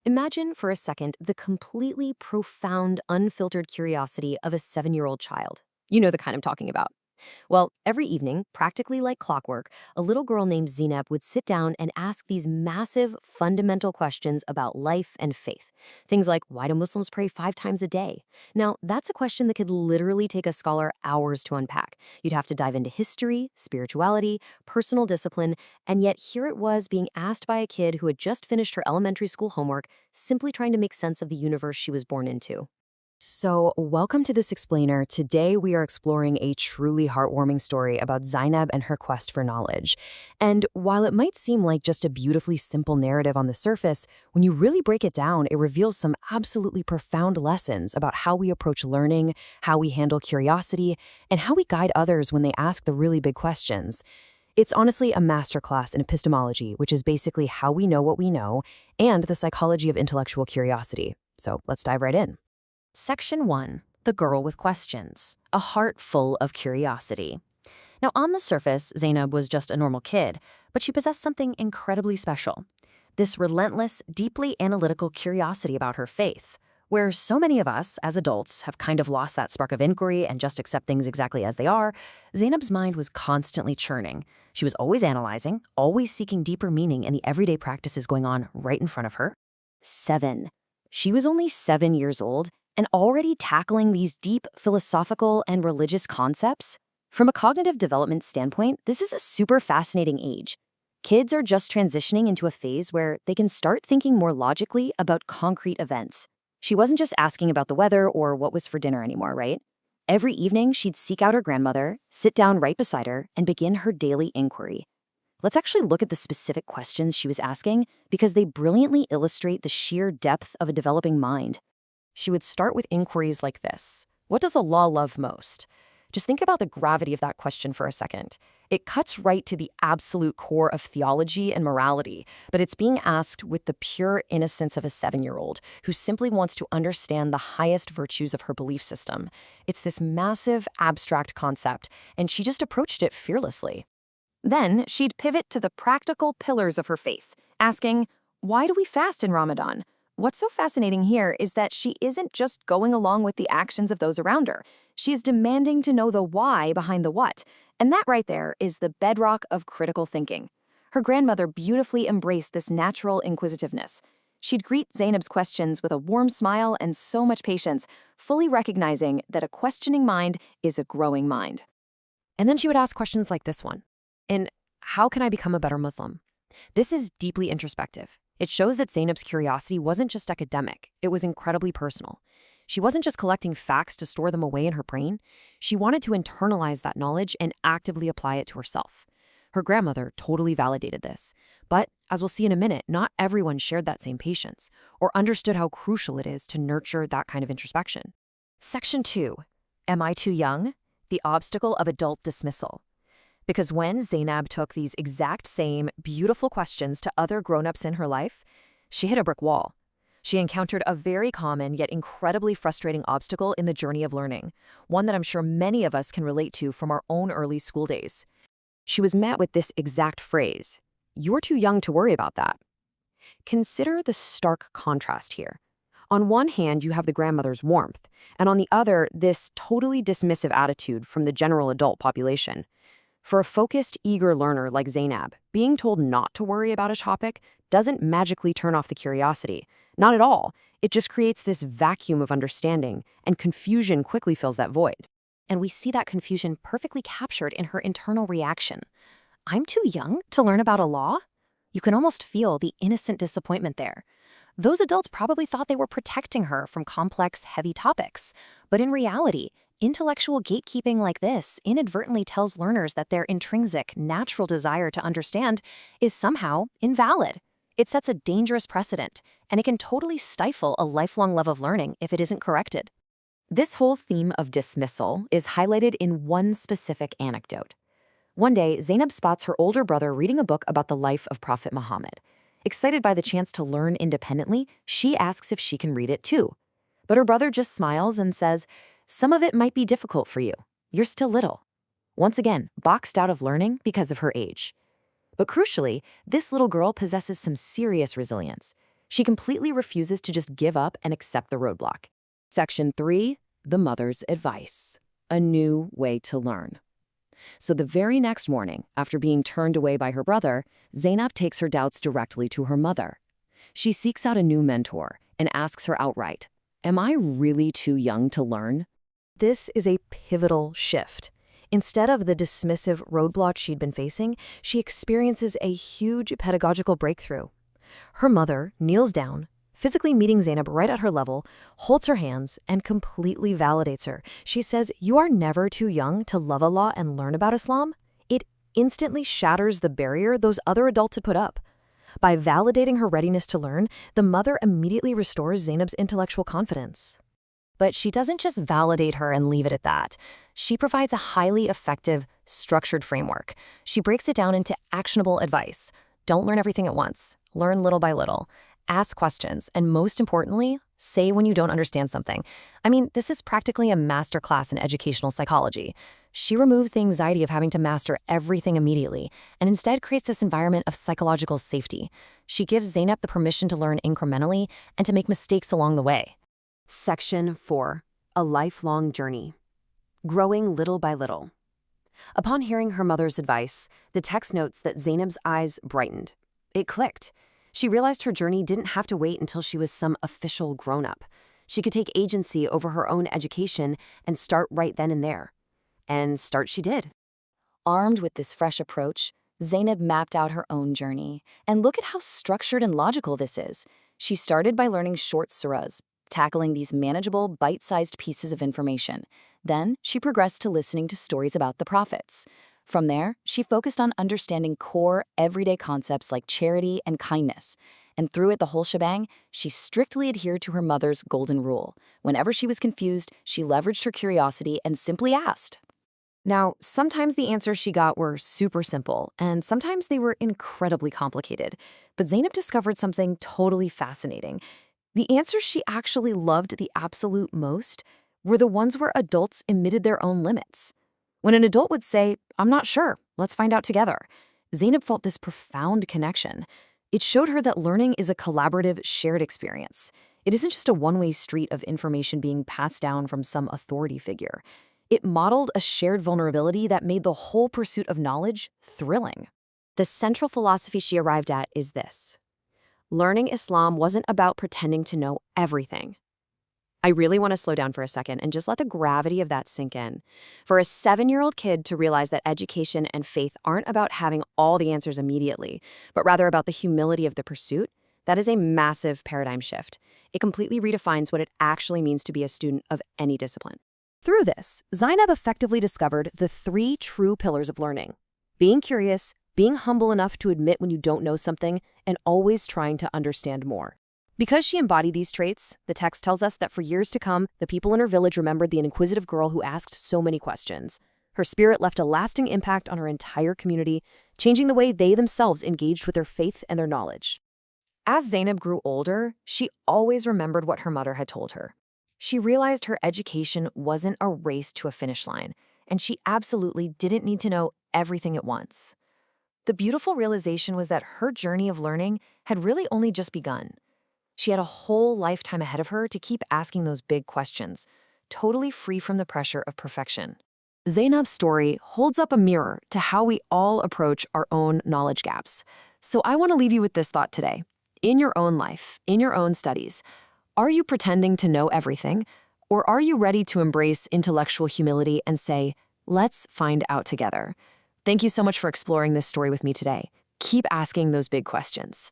Imagine for a second the completely profound, unfiltered curiosity of a 7-year-old child. You know the kind I'm talking about. Well, every evening, practically like clockwork, a little girl named Zineb would sit down and ask these massive, fundamental questions about life and faith. Things like, why do Muslims pray 5 times a day? Now, that's a question that could literally take a scholar hours to unpack. You'd have to dive into history, spirituality, personal discipline, and yet here it was being asked by a kid who had just finished her elementary school homework, simply trying to make sense of the universe she was born into. So, welcome to this explainer. Today, we are exploring a truly heartwarming story about Zainab and her quest for knowledge. And while it might seem like just a beautifully simple narrative on the surface, when you really break it down, it reveals some absolutely profound lessons about how we approach learning, how we handle curiosity, and how we guide others when they ask the really big questions. It's honestly a masterclass in epistemology, which is basically how we know what we know, and the psychology of intellectual curiosity. So, let's dive right in. Section 1. The Girl with Questions. A Heart Full of Curiosity. Now, on the surface, Zainab was just a normal kid, but she possessed something incredibly special. This relentless, deeply analytical curiosity about her faith, where so many of us, as adults, have kind of lost that spark of inquiry and just accept things exactly as they are. Zainab's mind was constantly churning. She was always analyzing, always seeking deeper meaning in the everyday practices going on right in front of her. 7. She was only 7 years old and already tackling these deep philosophical and religious concepts? From a cognitive development standpoint, this is a super fascinating age. Kids are just transitioning into a phase where they can start thinking more logically about concrete events. She wasn't just asking about the weather or what was for dinner anymore, right? Every evening, she'd seek out her grandmother, sit down right beside her, and begin her daily inquiry. Let's actually look at the specific questions she was asking because they brilliantly illustrate the sheer depth of a developing mind. She would start with inquiries like this. What does Allah love most? Just think about the gravity of that question for a second. It cuts right to the absolute core of theology and morality, but it's being asked with the pure innocence of a 7-year-old who simply wants to understand the highest virtues of her belief system. It's this massive, abstract concept, and she just approached it fearlessly. Then she'd pivot to the practical pillars of her faith, asking, why do we fast in Ramadan? What's so fascinating here is that she isn't just going along with the actions of those around her. She is demanding to know the why behind the what. And that right there is the bedrock of critical thinking. Her grandmother beautifully embraced this natural inquisitiveness. She'd greet Zainab's questions with a warm smile and so much patience, fully recognizing that a questioning mind is a growing mind. And then she would ask questions like this one. And how can I become a better Muslim? This is deeply introspective. It shows that Zainab's curiosity wasn't just academic, it was incredibly personal. She wasn't just collecting facts to store them away in her brain. She wanted to internalize that knowledge and actively apply it to herself. Her grandmother totally validated this. But, as we'll see in a minute, not everyone shared that same patience or understood how crucial it is to nurture that kind of introspection. Section 2. Am I too young? The obstacle of adult dismissal. Because when Zainab took these exact same beautiful questions to other grown-ups in her life, she hit a brick wall. She encountered a very common yet incredibly frustrating obstacle in the journey of learning, one that I'm sure many of us can relate to from our own early school days. She was met with this exact phrase, "You're too young to worry about that." Consider the stark contrast here. On one hand, you have the grandmother's warmth, and on the other, this totally dismissive attitude from the general adult population. For a focused, eager learner like Zainab, being told not to worry about a topic doesn't magically turn off the curiosity. Not at all. It just creates this vacuum of understanding, and confusion quickly fills that void. And we see that confusion perfectly captured in her internal reaction. I'm too young to learn about Allah? You can almost feel the innocent disappointment there. Those adults probably thought they were protecting her from complex, heavy topics. But in reality, intellectual gatekeeping like this inadvertently tells learners that their intrinsic, natural desire to understand is somehow invalid. It sets a dangerous precedent, and it can totally stifle a lifelong love of learning if it isn't corrected. This whole theme of dismissal is highlighted in one specific anecdote. One day, Zainab spots her older brother reading a book about the life of Prophet Muhammad. Excited by the chance to learn independently, she asks if she can read it too. But her brother just smiles and says, "Some of it might be difficult for you. You're still little." Once again, boxed out of learning because of her age. But crucially, this little girl possesses some serious resilience. She completely refuses to just give up and accept the roadblock. Section 3, the mother's advice. A new way to learn. So the very next morning, after being turned away by her brother, Zainab takes her doubts directly to her mother. She seeks out a new mentor and asks her outright, "Am I really too young to learn?" This is a pivotal shift. Instead of the dismissive roadblock she'd been facing, she experiences a huge pedagogical breakthrough. Her mother kneels down, physically meeting Zainab right at her level, holds her hands, and completely validates her. She says, "You are never too young to love Allah and learn about Islam." It instantly shatters the barrier those other adults had put up. By validating her readiness to learn, the mother immediately restores Zainab's intellectual confidence. But she doesn't just validate her and leave it at that. She provides a highly effective, structured framework. She breaks it down into actionable advice. Don't learn everything at once. Learn little by little. Ask questions, and most importantly, say when you don't understand something. I mean, this is practically a masterclass in educational psychology. She removes the anxiety of having to master everything immediately, and instead creates this environment of psychological safety. She gives Zainab the permission to learn incrementally and to make mistakes along the way. Section 4. A lifelong journey. Growing little by little. Upon hearing her mother's advice, the text notes that Zainab's eyes brightened. It clicked. She realized her journey didn't have to wait until she was some official grown-up. She could take agency over her own education and start right then and there. And start she did. Armed with this fresh approach, Zainab mapped out her own journey. And look at how structured and logical this is. She started by learning short surahs, tackling these manageable, bite-sized pieces of information. Then, she progressed to listening to stories about the prophets. From there, she focused on understanding core, everyday concepts like charity and kindness. And through it the whole shebang, she strictly adhered to her mother's golden rule. Whenever she was confused, she leveraged her curiosity and simply asked. Now, sometimes the answers she got were super simple, and sometimes they were incredibly complicated. But Zainab discovered something totally fascinating. The answers she actually loved the absolute most were the ones where adults admitted their own limits. When an adult would say, "I'm not sure, let's find out together," Zainab felt this profound connection. It showed her that learning is a collaborative, shared experience. It isn't just a one-way street of information being passed down from some authority figure. It modeled a shared vulnerability that made the whole pursuit of knowledge thrilling. The central philosophy she arrived at is this: learning Islam wasn't about pretending to know everything. I really want to slow down for a second and just let the gravity of that sink in. For a 7-year-old kid to realize that education and faith aren't about having all the answers immediately, but rather about the humility of the pursuit, that is a massive paradigm shift. It completely redefines what it actually means to be a student of any discipline. Through this, Zainab effectively discovered the 3 true pillars of learning: being curious, being humble enough to admit when you don't know something, and always trying to understand more. Because she embodied these traits, the text tells us that for years to come, the people in her village remembered the inquisitive girl who asked so many questions. Her spirit left a lasting impact on her entire community, changing the way they themselves engaged with their faith and their knowledge. As Zainab grew older, she always remembered what her mother had told her. She realized her education wasn't a race to a finish line, and she absolutely didn't need to know everything at once. The beautiful realization was that her journey of learning had really only just begun. She had a whole lifetime ahead of her to keep asking those big questions, totally free from the pressure of perfection. Zainab's story holds up a mirror to how we all approach our own knowledge gaps. So I want to leave you with this thought today. In your own life, in your own studies, are you pretending to know everything? Or are you ready to embrace intellectual humility and say, "Let's find out together"? Thank you so much for exploring this story with me today. Keep asking those big questions.